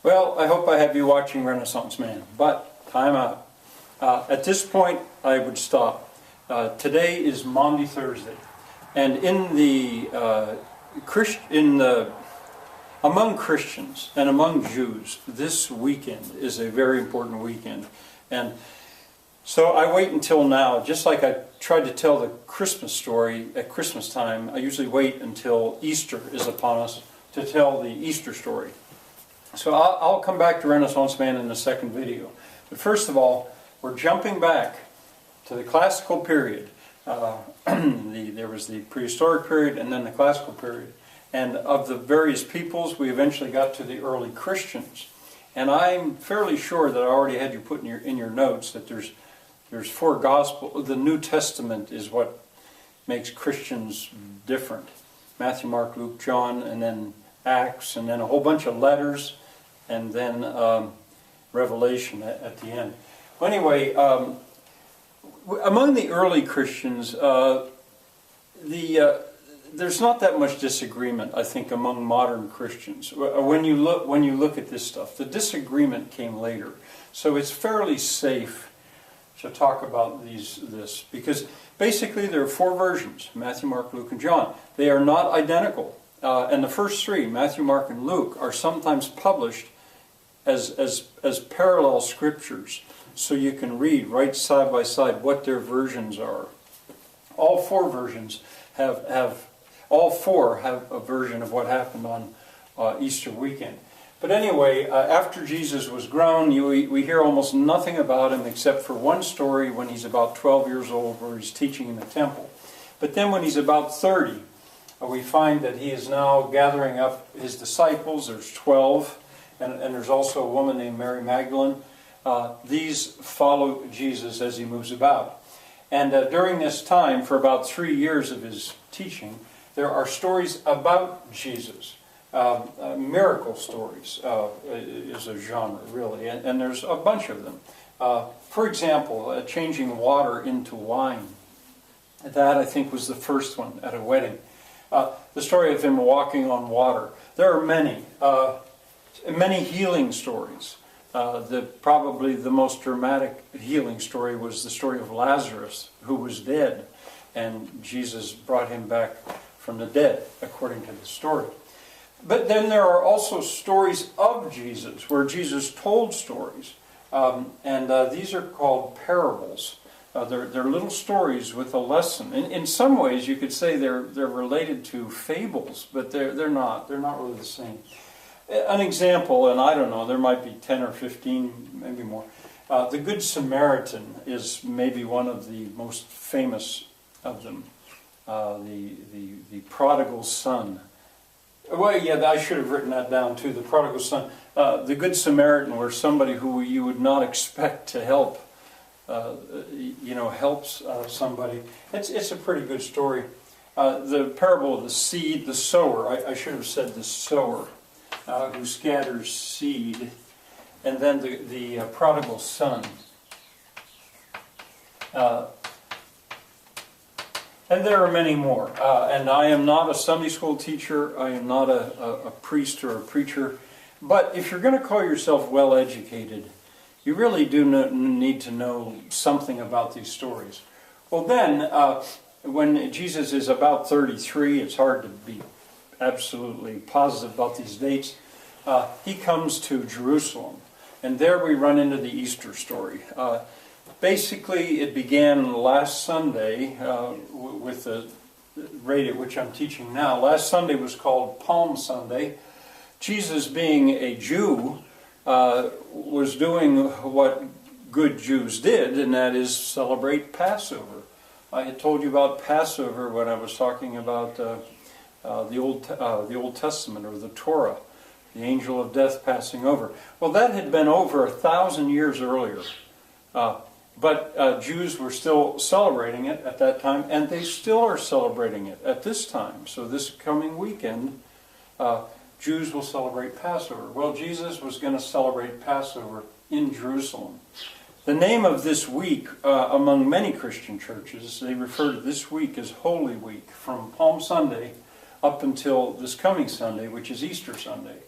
Well, I hope I have you watching Renaissance Man, but time out. At this point, I would stop. Today is Maundy Thursday, and among Christians and among Jews, this weekend is a very important weekend. And so I wait until now, just like I tried to tell the Christmas story at Christmas time, I usually wait until Easter is upon us to tell the Easter story. So I'll come back to Renaissance Man in the second video. But first of all, we're jumping back to the classical period. There was the prehistoric period and then the classical period. And of the various peoples, we eventually got to the early Christians. And I'm fairly sure that I already had you put in your notes that there's four Gospels. The New Testament is what makes Christians different. Matthew, Mark, Luke, John, and then Acts, and then a whole bunch of letters, and then Revelation at the end. Well, anyway, among the early Christians, there's not that much disagreement, I think, among modern Christians. When you look at this stuff, the disagreement came later, so it's fairly safe to talk about this because basically there are four versions: Matthew, Mark, Luke, and John. They are not identical. And the first three, Matthew, Mark, and Luke, are sometimes published as parallel scriptures, so you can read right side by side what their versions are. All four versions all four have a version of what happened on Easter weekend. But anyway, after Jesus was grown, we hear almost nothing about him except for one story when he's about 12 years old, where he's teaching in the temple. But then when he's about 30, we find that he is now gathering up his disciples. There's 12, and there's also a woman named Mary Magdalene. These follow Jesus as he moves about. And during this time, for about 3 years of his teaching, there are stories about Jesus. Miracle stories is a genre, really, and there's a bunch of them. For example, changing water into wine. That, I think, was the first one at a wedding. The story of him walking on water. There are many healing stories. Probably the most dramatic healing story was the story of Lazarus, who was dead, and Jesus brought him back from the dead, according to the story. But then there are also stories of Jesus, where Jesus told stories, and these are called parables. They're little stories with a lesson. In some ways, you could say they're related to fables, but they're not. They're not really the same. An example, and I don't know, there might be 10 or 15, maybe more. The Good Samaritan is maybe one of the most famous of them. The prodigal son. Well, yeah, I should have written that down too. The prodigal son. The Good Samaritan, where somebody who you would not expect to help, helps somebody. It's a pretty good story. The parable of the seed, the sower. I should have said the sower, who scatters seed, and then the prodigal son. And there are many more. And I am not a Sunday school teacher. I am not a priest or a preacher. But if you're going to call yourself well-educated, you really do need to know something about these stories. Well then, when Jesus is about 33, it's hard to be absolutely positive about these dates, he comes to Jerusalem. And there we run into the Easter story. Basically, it began last Sunday with the rate at which I'm teaching now. Last Sunday was called Palm Sunday. Jesus, being a Jew, was doing what good Jews did, and that is celebrate Passover. I had told you about Passover when I was talking about the Old Testament, or the Torah, the angel of death passing over. Well, that had been over 1,000 years earlier. But Jews were still celebrating it at that time, and they still are celebrating it at this time. So this coming weekend, Jews will celebrate Passover. Well, Jesus was going to celebrate Passover in Jerusalem. The name of this week, among many Christian churches, they refer to this week as Holy Week, from Palm Sunday up until this coming Sunday, which is Easter Sunday.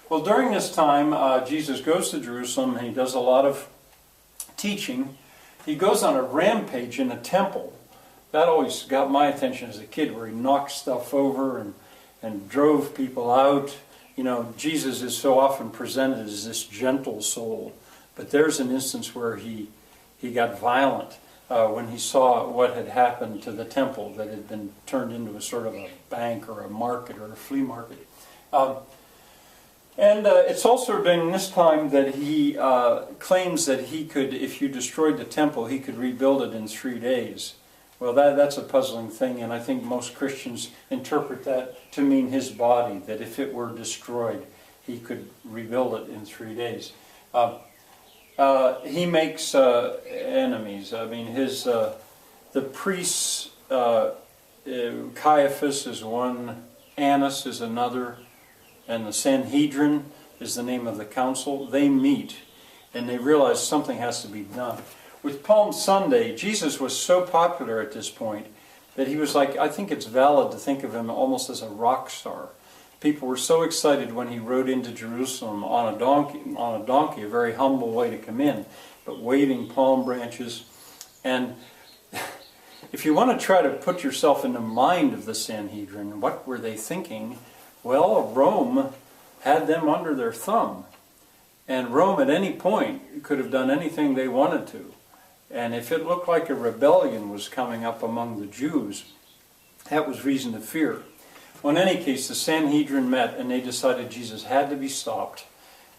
Well, during this time, Jesus goes to Jerusalem and he does a lot of teaching. He goes on a rampage in a temple. That always got my attention as a kid, where he knocked stuff over and drove people out. You know, Jesus is so often presented as this gentle soul, but there's an instance where he got violent when he saw what had happened to the temple, that had been turned into a sort of a bank or a market or a flea market. And it's also during this time that he claims that he could, if you destroyed the temple, he could rebuild it in 3 days. Well, that's a puzzling thing, and I think most Christians interpret that to mean his body, that if it were destroyed, he could rebuild it in 3 days. He makes enemies. I mean, the priests, Caiaphas is one, Annas is another, and the Sanhedrin is the name of the council. They meet, and they realize something has to be done. With Palm Sunday, Jesus was so popular at this point that he was like, I think it's valid to think of him almost as a rock star. People were so excited when he rode into Jerusalem on a donkey, a very humble way to come in, but waving palm branches. And if you want to try to put yourself in the mind of the Sanhedrin, what were they thinking? Well, Rome had them under their thumb. And Rome at any point could have done anything they wanted to. And if it looked like a rebellion was coming up among the Jews, that was reason to fear. Well, in any case, the Sanhedrin met and they decided Jesus had to be stopped.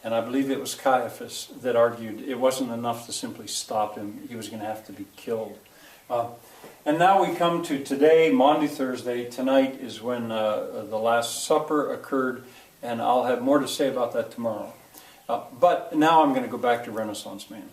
And I believe it was Caiaphas that argued it wasn't enough to simply stop him. He was going to have to be killed. And now we come to today, Maundy Thursday. Tonight is when the Last Supper occurred, and I'll have more to say about that tomorrow. But now I'm going to go back to Renaissance Man.